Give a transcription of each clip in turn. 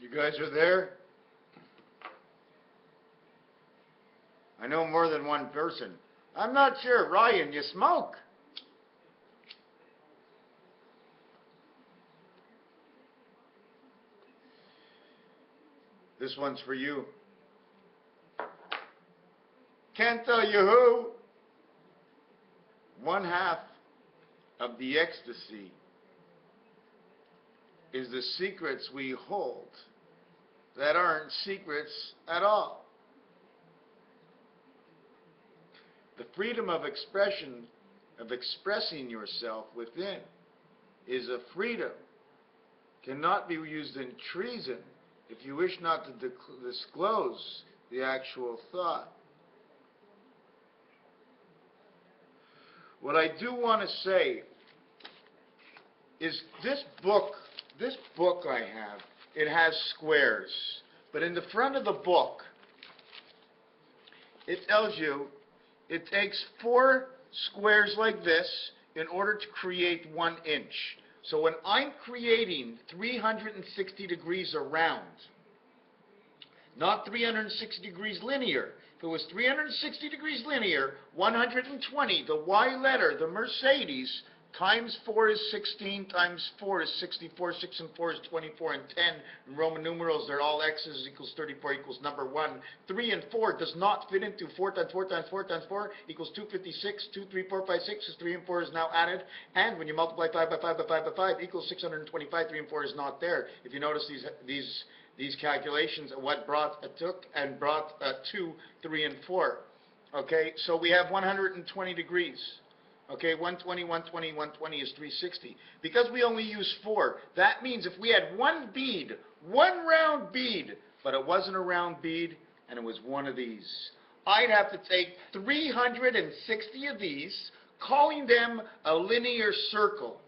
You guys are there? I know more than one person. I'm not sure. Ryan, you smoke? This one's for you. Can't tell you who. One half of the ecstasy is the secrets we hold that aren't secrets at all. The freedom of expression, of expressing yourself within, is a freedom. Cannot be used in treason if you wish not to disclose the actual thought. What I do want to say is this book I have, it has squares. But in the front of the book, it tells you it takes 4 squares like this in order to create 1 inch. So when I'm creating 360 degrees around, not 360 degrees linear. If it was 360 degrees linear, 120, the Y letter, the Mercedes, times 4 is 16, times 4 is 64, 6 and 4 is 24, and 10, in Roman numerals, they're all x's, equals 34, equals number 1. 3 and 4 does not fit into 4 times 4 times 4 times 4 equals 256, 2, 3, 4, 5, 6, is 3 and 4 is now added, and when you multiply 5 by 5 by 5 by 5 equals 625, 3 and 4 is not there. If you notice these calculations, what took 2, 3, and 4. Okay, so we have 120 degrees. Okay, 120, 120, 120 is 360. Because we only use 4, that means if we had one bead, one round bead, but it wasn't a round bead, and it was one of these, I'd have to take 360 of these, calling them a linear circle.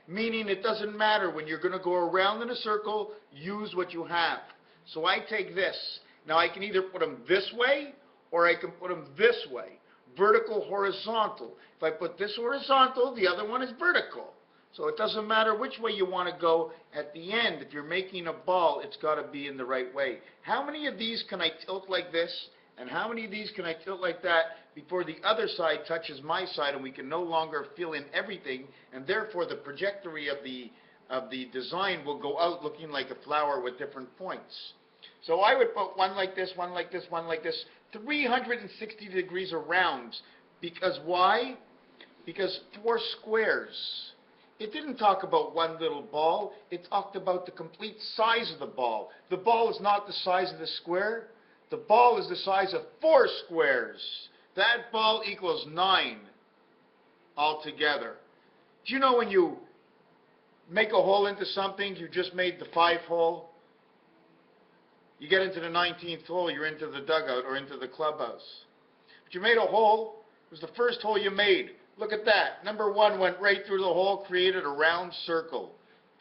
Meaning it doesn't matter when you're going to go around in a circle, use what you have. So I take this. Now I can either put them this way or I can put them this way. Vertical, horizontal. If I put this horizontal, the other one is vertical. So it doesn't matter which way you want to go. At the end, if you're making a ball, it's got to be in the right way. How many of these can I tilt like this? And how many of these can I tilt like that before the other side touches my side and we can no longer fill in everything, and therefore the trajectory of the design will go out looking like a flower with different points. So I would put one like this, one like this, one like this, 360 degrees around. Because why? Because 4 squares. It didn't talk about one little ball. It talked about the complete size of the ball. The ball is not the size of the square. The ball is the size of 4 squares. That ball equals 9 altogether. Do you know when you make a hole into something, you just made the 5th hole? You get into the 19th hole, you're into the dugout or into the clubhouse. But you made a hole. It was the first hole you made. Look at that. Number 1 went right through the hole, created a round circle.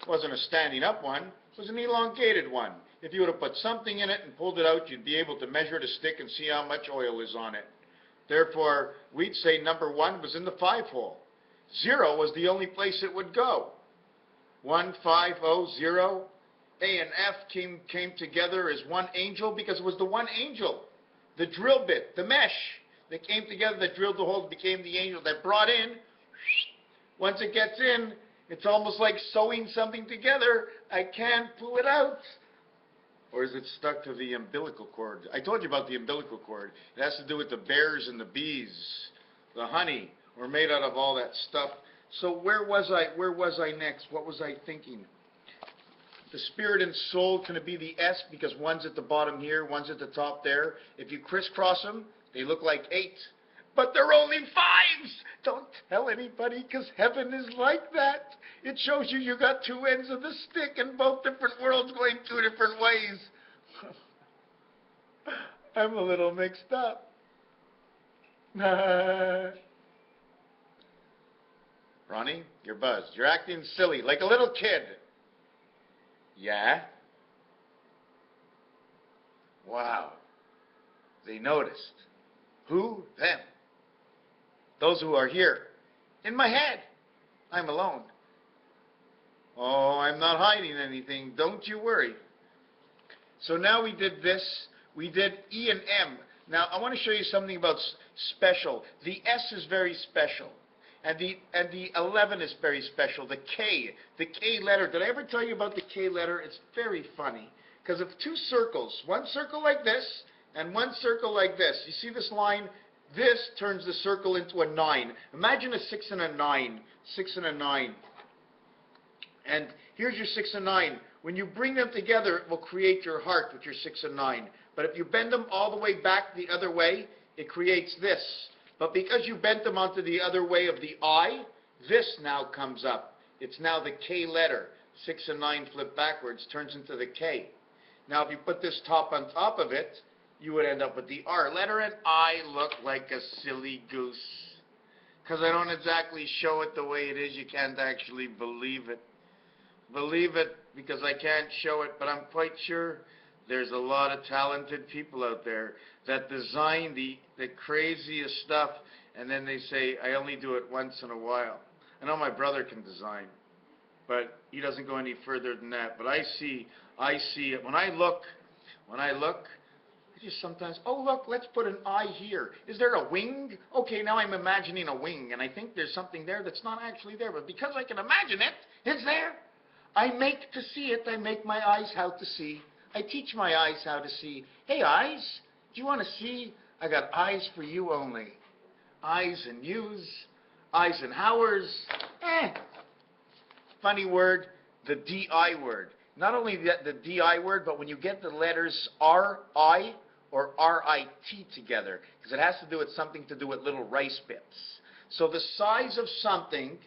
It wasn't a standing up one. It was an elongated one. If you would have put something in it and pulled it out, you'd be able to measure the stick and see how much oil is on it. Therefore, we'd say number 1 was in the 5th hole. 0 was the only place it would go. 1, 5, 0, 0. A and F came together as one angel because it was the one angel. The drill bit, the mesh that came together that drilled the hole became the angel that brought in. Once it gets in, it's almost like sewing something together. I can't pull it out. Or is it stuck to the umbilical cord? I told you about the umbilical cord. It has to do with the bears and the bees. The honey. We're made out of all that stuff. So where was I next? What was I thinking? The spirit and soul, can it be the S? Because one's at the bottom here, one's at the top there. If you crisscross them, they look like 8. But they're only 5s! Don't tell anybody, because heaven is like that. It shows you got 2 ends of the stick in both different worlds going 2 different ways. I'm a little mixed up. Ronnie, you're buzzed. You're acting silly, like a little kid. Yeah? Wow. They noticed. Who? Them. Those who are here. In my head. I'm alone. Oh, I'm not hiding anything. Don't you worry. So now we did this. We did E and M. Now I want to show you something about special. The S is very special. And the 11 is very special. The K letter. Did I ever tell you about the K letter? It's very funny. Because of two circles, one circle like this and one circle like this. You see this line? This turns the circle into a 9. Imagine a 6 and a 9. 6 and a 9. And here's your 6 and 9. When you bring them together, it will create your heart with your 6 and 9. But if you bend them all the way back the other way, it creates this. But because you bent them onto the other way of the I, this now comes up. It's now the K letter. 6 and 9 flip backwards, turns into the K. Now if you put this top on top of it, you would end up with the R letter, and I look like a silly goose. Because I don't exactly show it the way it is. You can't actually believe it. Believe it because I can't show it, but I'm quite sure there's a lot of talented people out there that design the craziest stuff, and then they say, I only do it once in a while. I know my brother can design, but he doesn't go any further than that. But I see it. When I look, I just sometimes, oh look, let's put an eye here. Is there a wing? Okay, now I'm imagining a wing, and I think there's something there that's not actually there, but because I can imagine it, it's there. I make to see it. I make my eyes how to see. I teach my eyes how to see. Hey eyes, do you want to see? I got eyes for you only. Eyes and yous, eyes and howers. Funny word, the D-I word. Not only the D-I word, but when you get the letters R-I or R-I-T together, because it has to do with something to do with little rice bits. So the size of something,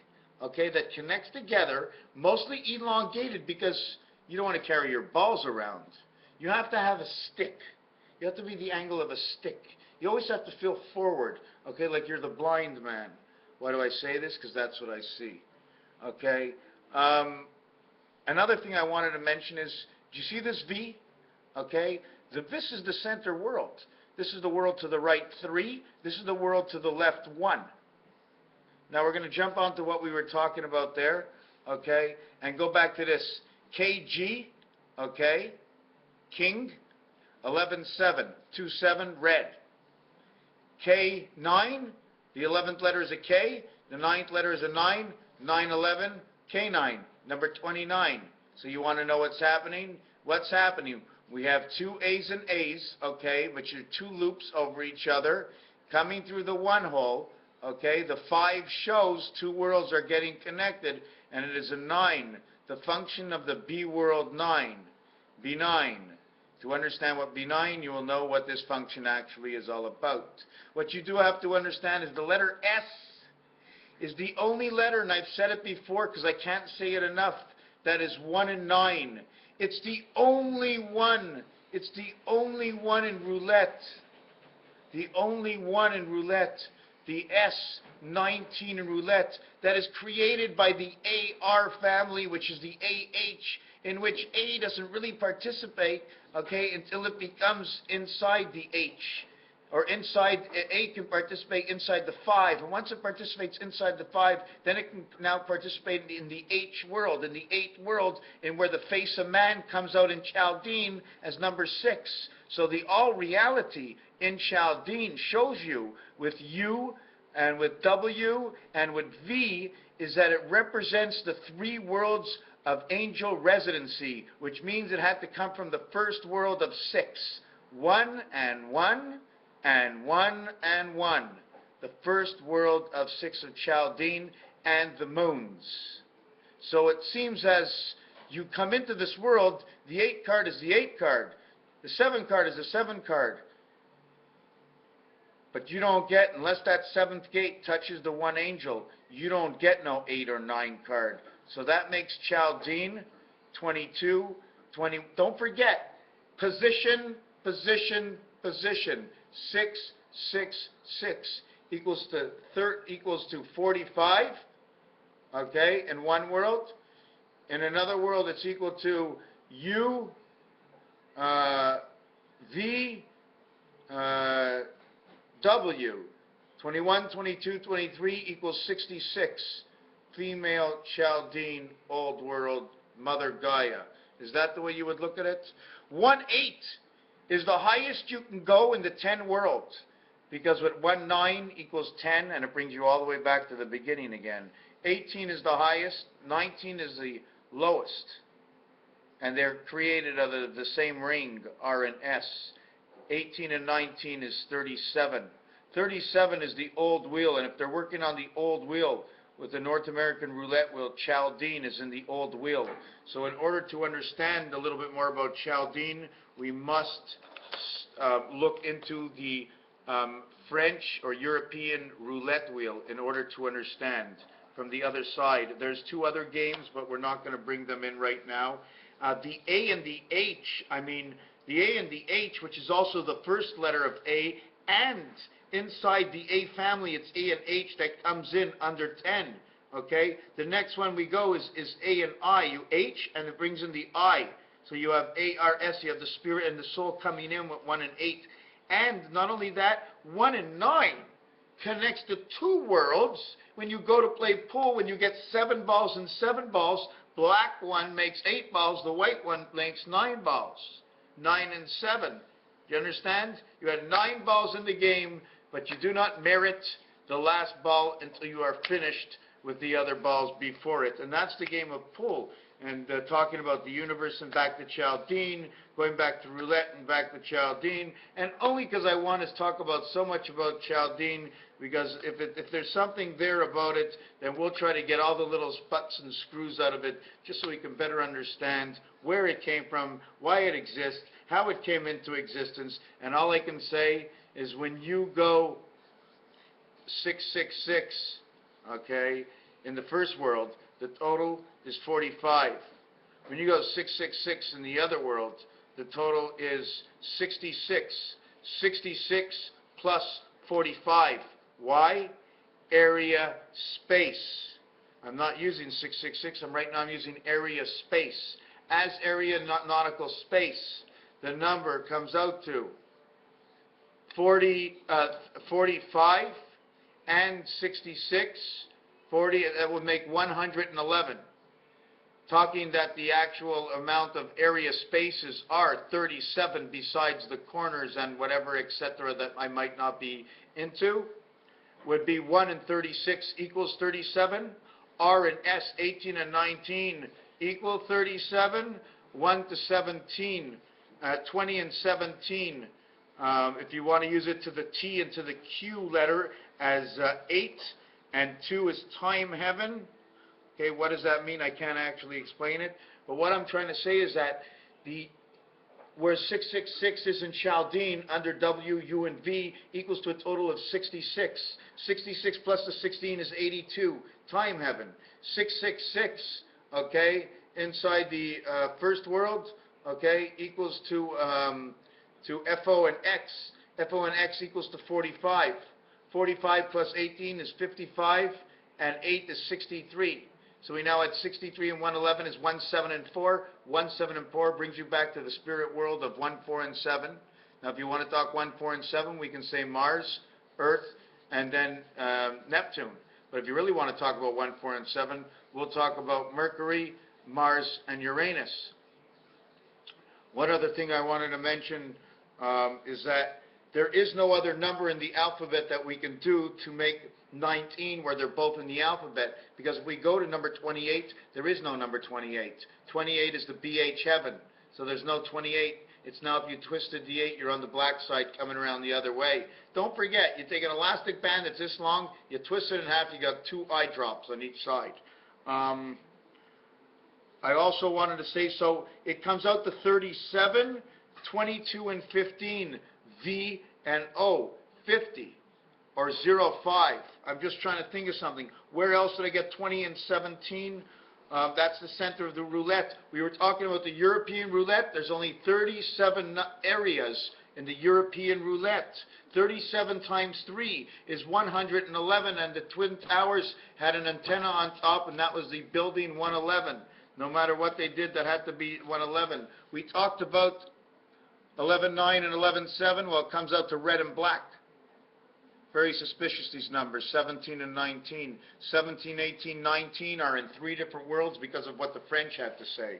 okay, that connects together, mostly elongated because you don't want to carry your balls around. You have to have a stick. You have to be the angle of a stick. You always have to feel forward, okay, like you're the blind man. Why do I say this? Because that's what I see. Okay. Another thing I wanted to mention is, do you see this V? Okay. This is the center world. This is the world to the right 3. This is the world to the left 1. Now we're going to jump onto what we were talking about there, okay, and go back to this. KG, okay, King, 11-7, 2-7, red. K9, the 11th letter is a K, the 9th letter is a 9, 9-11, K9, number 29. So you want to know what's happening? What's happening? We have 2 A's and A's, okay, which are 2 loops over each other, coming through the 1 hole. Okay, the 5 shows 2 worlds are getting connected, and it is a 9. The function of the B world 9, B9. To understand what B9, you will know what this function actually is all about. What you do have to understand is the letter S is the only letter, and I've said it before because I can't say it enough, that is 1 and 9. It's the only one. It's the only one in roulette. The only one in roulette. The S19 in roulette that is created by the AR family, which is the AH, in which A doesn't really participate, okay, until it becomes inside the H. Or inside, A can participate inside the 5. And once it participates inside the 5, then it can now participate in the H world, in the 8th world, in where the face of man comes out in Chaldean as number 6. So the all reality in Chaldean shows you with U and with W and with V is that it represents the 3 worlds of angel residency, which means it had to come from the first world of 6. 1 and 1 and 1 and 1. The first world of 6 of Chaldean and the moons. So it seems as you come into this world, the 8 card is the 8 card. The 7 card is the 7 card. But you don't get, unless that 7th gate touches the 1 angel, you don't get no 8 or 9 card. So that makes Chaldean 22, 20. Don't forget, position, position, position. 6, 6, 6 equals to 45. Okay, in one world. In another world, it's equal to U, V, W. 21, 22, 23 equals 66. Female Chaldean, Old World, Mother Gaia. Is that the way you would look at it? 1/8 is the highest you can go in the 10 worlds. Because with 1/9 equals 10, and it brings you all the way back to the beginning again. 18 is the highest, 19 is the lowest. And they're created out of the same ring, R and S. 18 and 19 is 37. 37 is the old wheel, and if they're working on the old wheel with the North American roulette wheel, CHALDEAN is in the old wheel. So in order to understand a little bit more about CHALDEAN, we must look into the French or European roulette wheel in order to understand from the other side. There's two other games, but we're not going to bring them in right now. The A and the H, the A and the H, which is also the first letter of A, and inside the A family, it's A and H that comes in under 10. Okay? The next one we go is A and I. You H, and it brings in the I. So you have ARS, you have the spirit and the soul coming in with 1 and 8. And not only that, 1 and 9 connects to 2 worlds. When you go to play pool, when you get 7 balls and 7 balls, black one makes 8 balls, the white one makes 9 balls. 9 and 7. Do you understand? You had 9 balls in the game, but you do not merit the last ball until you are finished with the other balls before it. And that's the game of pool. And talking about the universe and back to CHALDEAN, going back to roulette and back to CHALDEAN, and only because I want to talk about so much about CHALDEAN, because if there's something there about it, then we'll try to get all the little butts and screws out of it, just so we can better understand where it came from, why it exists, how it came into existence. And all I can say is when you go 666, okay, in the first world, the total is 45. When you go 666 in the other world, the total is 66. 66 plus 45. Why? Area space. I'm not using 666. Right now I'm using area space. As area nautical space, the number comes out to 45 and 66. 40, that would make 111. Talking that the actual amount of area spaces are 37 besides the corners and whatever, etc., that I might not be into, would be 1 and 36 equals 37. R and S, 18 and 19 equal 37. 1 to 17, 20 and 17. If you want to use it to the T and to the Q letter as 8. And 2 is time heaven. Okay, what does that mean? I can't actually explain it. But what I'm trying to say is that where 666 is in CHALDEAN under W, U, and V equals to a total of 66. 66 plus the 16 is 82. Time heaven. 666, okay, inside the first world, okay, equals to FO and X. FO and X equals to 45. 45 plus 18 is 55, and 8 is 63. So we now had 63 and 111 is 1, 7, and 4. 1, 7, and 4 brings you back to the spirit world of 1, 4, and 7. Now if you want to talk 1, 4, and 7, we can say Mars, Earth, and then Neptune. But if you really want to talk about 1, 4, and 7, we'll talk about Mercury, Mars, and Uranus. One other thing I wanted to mention is that there is no other number in the alphabet that we can do to make 19 where they're both in the alphabet, because if we go to number 28, there is no number 28. 28 is the BH heaven, so there's no 28. It's now if you twisted the 8, you're on the black side coming around the other way. Don't forget, you take an elastic band that's this long, you twist it in half, you got 2 eye drops on each side. I also wanted to say, so it comes out to 37, 22, and 15. V and O, 50, or 05. I'm just trying to think of something. Where else did I get 20 and 17? That's the center of the roulette. We were talking about the European roulette. There's only 37 areas in the European roulette. 37 times 3 is 111, and the Twin Towers had an antenna on top, and that was the building 111. No matter what they did, that had to be 111. We talked about 11-9 and 11-7, well, it comes out to red and black. Very suspicious, these numbers, 17 and 19. 17, 18, 19 are in 3 different worlds because of what the French had to say.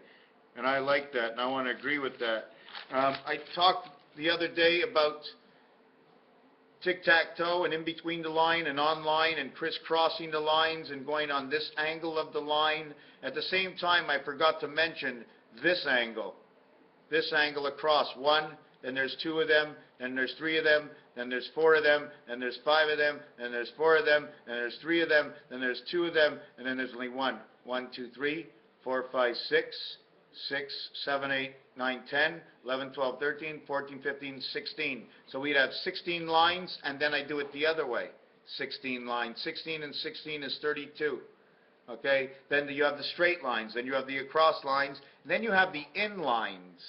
And I like that, and I want to agree with that. I talked the other day about tic-tac-toe and in between the line and on line and crisscrossing the lines and going on this angle of the line. At the same time, I forgot to mention this angle across. One, then there's two of them, then there's three of them, then there's four of them, then there's five of them, then there's four of them, then there's three of them, then there's two of them, and then there's only one. 1, 2, 3, 4, 5, 6, 7, 8, 9, 10, 11, 12, 13, 14, 15, 16. So we'd have 16 lines, and then I do it the other way. 16 lines. 16 and 16 is 32. Okay? Then you have the straight lines, then you have the across lines, and then you have the in lines.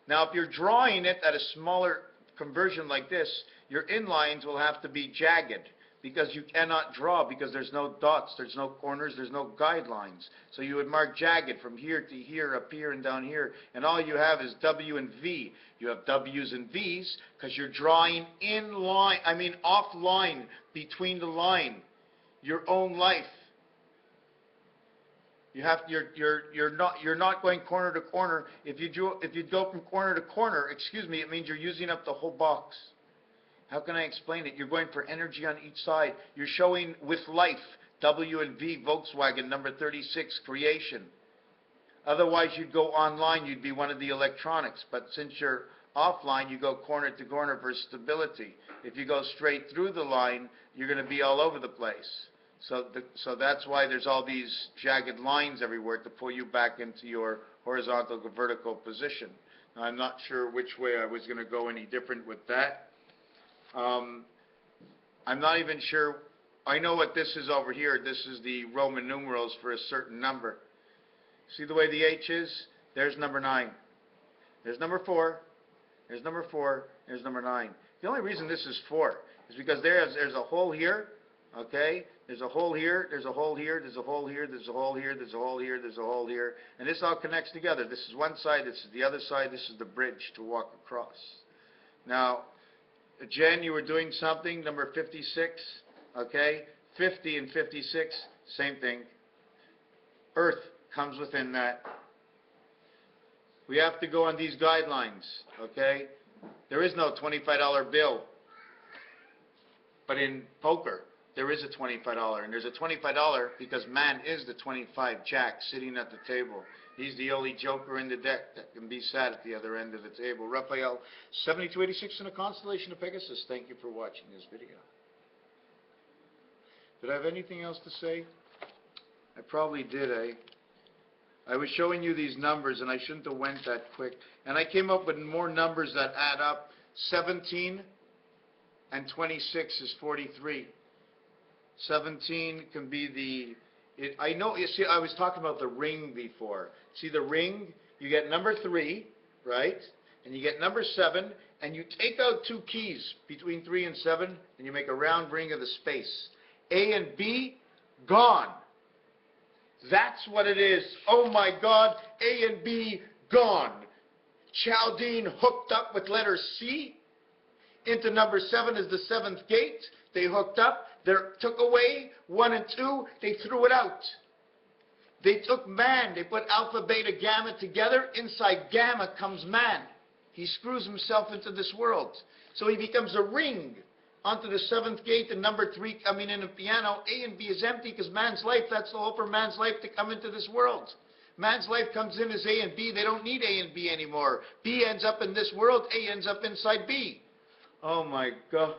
Now, if you're drawing it at a smaller conversion like this, your in lines will have to be jagged, because you cannot draw, because there's no dots, there's no corners, there's no guidelines. So you would mark jagged from here to here, up here and down here, and all you have is W and V. You have W's and V's because you're drawing in line, off line, between the line, your own life. You're not going corner to corner. If you go from corner to corner, it means you're using up the whole box. How can I explain it? You're going for energy on each side. You're showing with life, W and V, Volkswagen, number 36, creation. Otherwise, you'd go online, you'd be one of the electronics. But since you're offline, you go corner to corner for stability. If you go straight through the line, you're going to be all over the place. So that's why there's all these jagged lines everywhere to pull you back into your horizontal to vertical position. Now, I'm not sure which way I was going to go any different with that. I'm not even sure. I know what this is over here. This is the Roman numerals for a certain number. See the way the H is? There's number 9. There's number 4. There's number 4. There's number 9. The only reason this is 4 is because there's a hole here. Okay? There's a hole here. There's a hole here. There's a hole here. There's a hole here. There's a hole here. There's a hole here. And this all connects together. This is one side. This is the other side. This is the bridge to walk across. Now, Jen, you were doing something, number 56, okay? 50 and 56, same thing. Earth comes within that. We have to go on these guidelines, okay? There is no $25 bill. But in poker, there is a $25, and there's a $25 because man is the 25 jack sitting at the table. He's the only joker in the deck that can be sat at the other end of the table. Raphael, 7286 in a constellation of Pegasus. Thank you for watching this video. Did I have anything else to say? I probably did, eh? I was showing you these numbers, and I shouldn't have went that quick. And I came up with more numbers that add up. 17 and 26 is 43. 17 can be the... I know, you see, I was talking about the ring before. See the ring? You get number 3, right? And you get number 7, and you take out 2 keys between 3 and 7, and you make a round ring of the space. A and B, gone. That's what it is. Oh my God, A and B, gone. Chaldean hooked up with letter C. Into number 7 is the 7th gate. They hooked up. They took away 1 and 2. They threw it out. They took man. They put alpha, beta, gamma together. Inside gamma comes man. He screws himself into this world. So he becomes a ring onto the 7th gate, and number 3 coming in the piano. A and B is empty because man's life, that's the hope for man's life to come into this world. Man's life comes in as A and B. They don't need A and B anymore. B ends up in this world. A ends up inside B. Oh my God.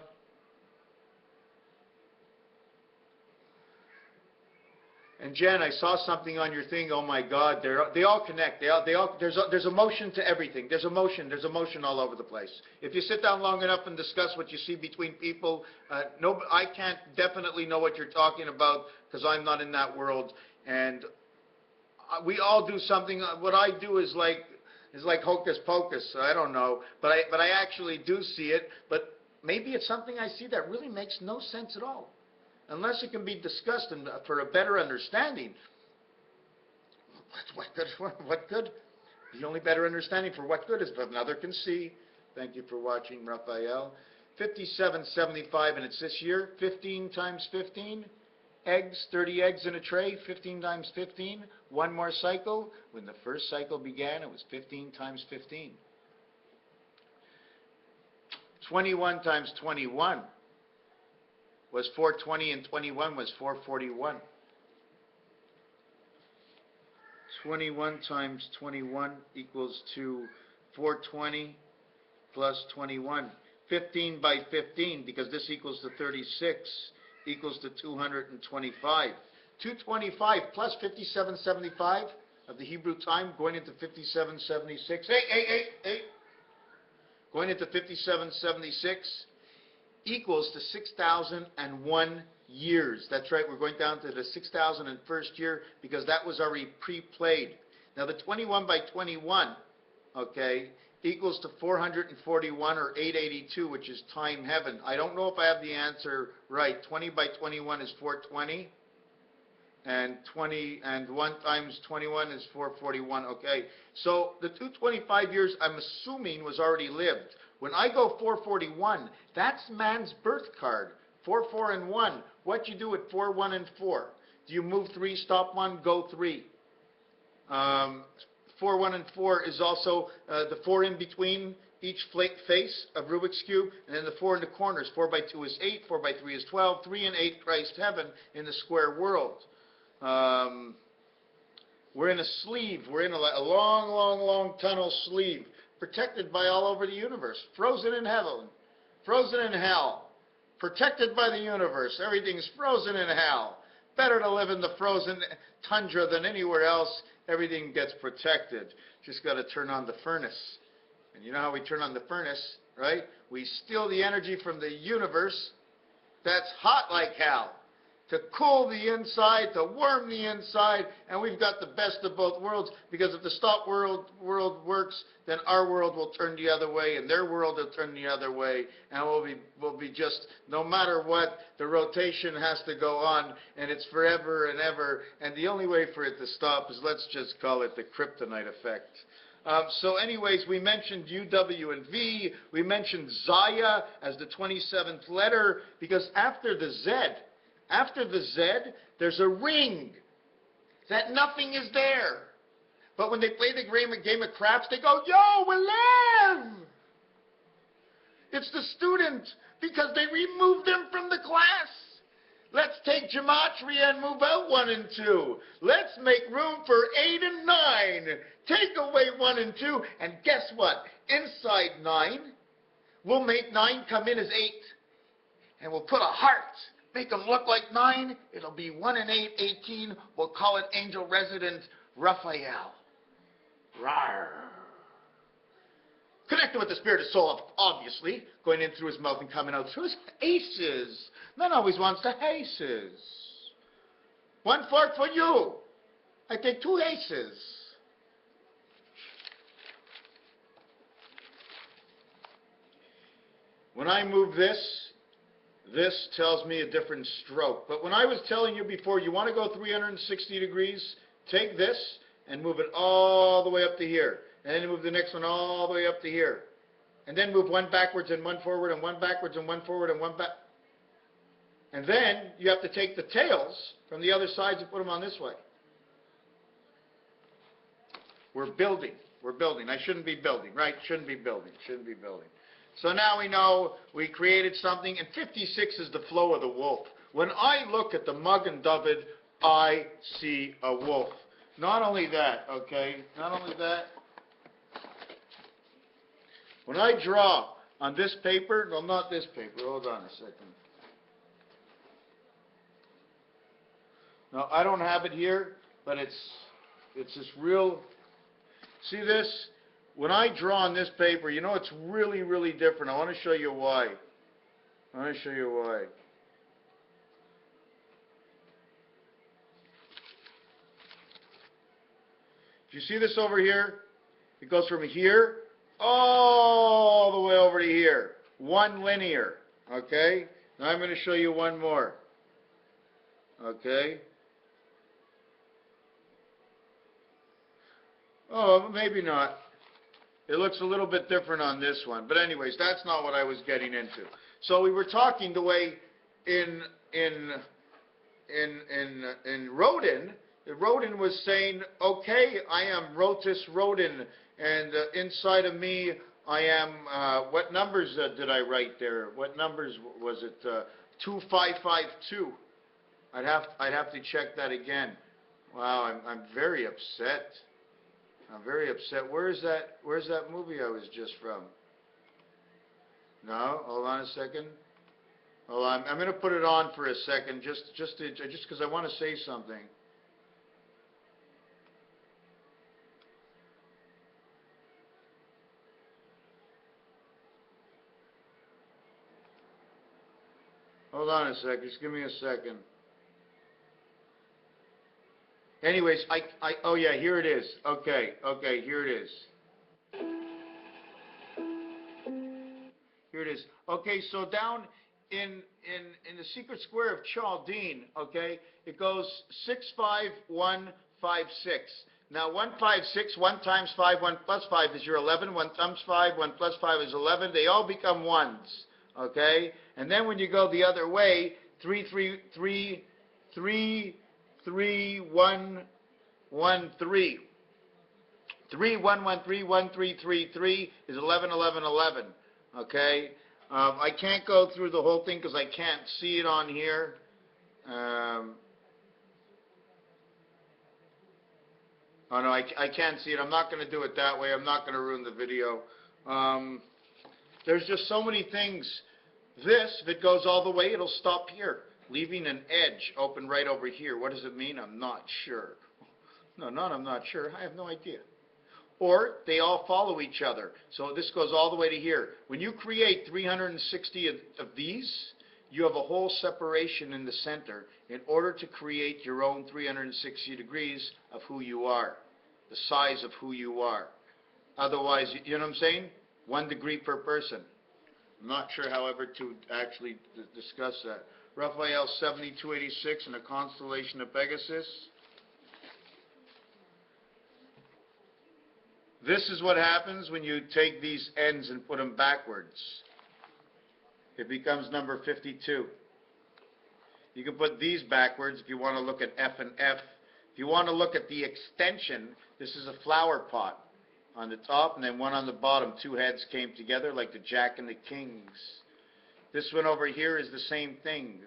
And Jen, I saw something on your thing. Oh my God, they all connect. There's emotion to everything. There's emotion all over the place. If you sit down long enough and discuss what you see between people, I can't definitely know what you're talking about because I'm not in that world. And we all do something. What I do is like hocus pocus. I don't know, but I actually do see it. But maybe it's something I see that really makes no sense at all. Unless it can be discussed and for a better understanding. What good? The only better understanding for what good is if another can see. Thank you for watching, Raphael. 5775, and it's this year. 15 times 15, eggs, 30 eggs in a tray, 15 times 15. One more cycle. When the first cycle began, it was 15 times 15. 21 times 21 was 420, and 21 was 441. 21 times 21 equals to 420 plus 21. 15 by 15, because this equals to 36, equals to 225. 225 plus 5775 of the Hebrew time, going into 5776. Hey. Going into 5776 equals to 6,001 years. That's right, we're going down to the 6,001st year because that was already pre-played. Now the 21 by 21, okay, equals to 441 or 882, which is time heaven. I don't know if I have the answer right. 20 by 21 is 420, and 1 times 21 is 441. Okay, so the 225 years, I'm assuming, was already lived. When I go 441, that's man's birth card. 4, 4, and 1. What you do at 4, 1, and 4? Do you move 3, stop 1, go 3? 4, 1, and 4 is also the 4 in between each face of Rubik's Cube, and then the 4 in the corners. 4 by 2 is 8, 4 by 3 is 12, 3 and 8, Christ heaven in the square world. We're in a sleeve. We're in a long tunnel sleeve, protected by all over the universe, frozen in heaven, frozen in hell, protected by the universe. Everything's frozen in hell. Better to live in the frozen tundra than anywhere else. Everything gets protected. Just got to turn on the furnace. And you know how we turn on the furnace, right? We steal the energy from the universe that's hot like hell to cool the inside, to warm the inside, and we've got the best of both worlds, because if the stop world works, then our world will turn the other way, and their world will turn the other way, and we'll be just, no matter what, the rotation has to go on, and it's forever and ever, and the only way for it to stop is, let's just call it the kryptonite effect. So anyways, we mentioned U, W, and V. We mentioned Zaya as the 27th letter, because after the Z, there's a ring that nothing is there. But when they play the game of craps, they go, yo, we're live! It's the student, because they removed them from the class. Let's take gematria and move out 1 and 2. Let's make room for 8 and 9. Take away 1 and 2, and guess what? Inside 9, we'll make 9 come in as 8. And we'll put a heart. Make them look like 9. It'll be 1 and 8, 18. We'll call it angel resident Raphael. Rawr. Connected with the spirit of soul, obviously, going in through his mouth and coming out through his aces. Man always wants the aces. 1/4 for you. I take 2 aces. When I move this tells me a different stroke. But when I was telling you before, you want to go 360 degrees, take this and move it all the way up to here. And then you move the next one all the way up to here. And then move 1 backwards and 1 forward, and 1 backwards and 1 forward and 1 back. And then you have to take the tails from the other sides and put them on this way. We're building. We're building. I shouldn't be building, right? Shouldn't be building. Shouldn't be building. So now we know we created something, and 56 is the flow of the wolf. When I look at the Magen David, I see a wolf. Not only that, okay, not only that, when I draw on this paper, no, not this paper, hold on a second. No, I don't have it here, but it's this real, see this? When I draw on this paper, you know it's really, really different. I want to show you why. I want to show you why. Do you see this over here? It goes from here all the way over to here. One linear. Okay? Now I'm going to show you one more. Okay? Oh, maybe not. It looks a little bit different on this one. But anyways, that's not what I was getting into. So we were talking the way in in Rodin, Rodin was saying, okay, I am Rotus Rodin, and inside of me I am, what numbers did I write there? What numbers was it? 2552. I'd have to check that again. Wow, I'm very upset. I'm very upset. Where's that movie I was just from? No, hold on a second. Hold on. I'm going to put it on for a second, just because I want to say something. Hold on a second. Just give me a second. Anyways, oh yeah, here it is. Okay, here it is. Here it is. Okay, so down in the secret square of Chaldean, okay, it goes 65156. Now 156, 1 times 5, 1 plus 5 is your 11. 1 times 5, 1 plus 5 is 11. They all become ones, okay? And then when you go the other way, 3, 3, 3, 3, 3, 1, 1, 3. 3, 1, 1, 3, 1, 3, 3, 3 is 11, 11, 11. Okay? I can't go through the whole thing because I can't see it on here. Oh no, I can't see it. I'm not going to do it that way. I'm not going to ruin the video. There's just so many things. This, if it goes all the way, it'll stop here, leaving an edge open right over here. What does it mean? I'm not sure. No, I'm not sure. I have no idea. Or they all follow each other. So this goes all the way to here. When you create 360 of these, you have a whole separation in the center in order to create your own 360 degrees of who you are, the size of who you are. Otherwise, you know what I'm saying? 1 degree per person. I'm not sure, however, to actually discuss that. Raphael 7286 in the constellation of Pegasus. This is what happens when you take these ends and put them backwards. It becomes number 52. You can put these backwards if you want to look at F and F. If you want to look at the extension, this is a flower pot on the top and then one on the bottom. 2 heads came together like the Jack and the Kings. This one over here is the same thing.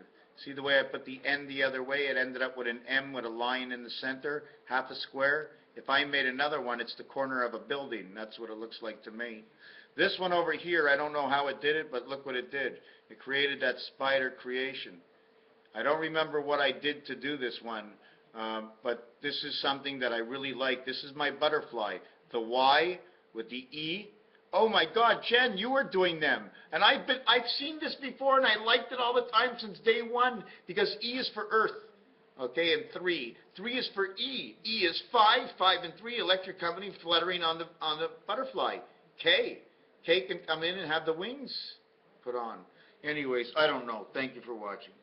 See the way I put the end the other way? It ended up with an M with a line in the center, half a square. If I made another one, it's the corner of a building. That's what it looks like to me. This one over here, I don't know how it did it, but look what it did. It created that spider creation. I don't remember what I did to do this one, but this is something that I really like. This is my butterfly. The Y with the E. Oh my God, Jen, you were doing them. And I've seen this before, and I liked it all the time since day one, because E is for Earth. Okay, and 3. 3 is for E. E is 5. 5 and 3, electric company fluttering on the butterfly. K. K can come in and have the wings put on. Anyways, I don't know. Thank you for watching.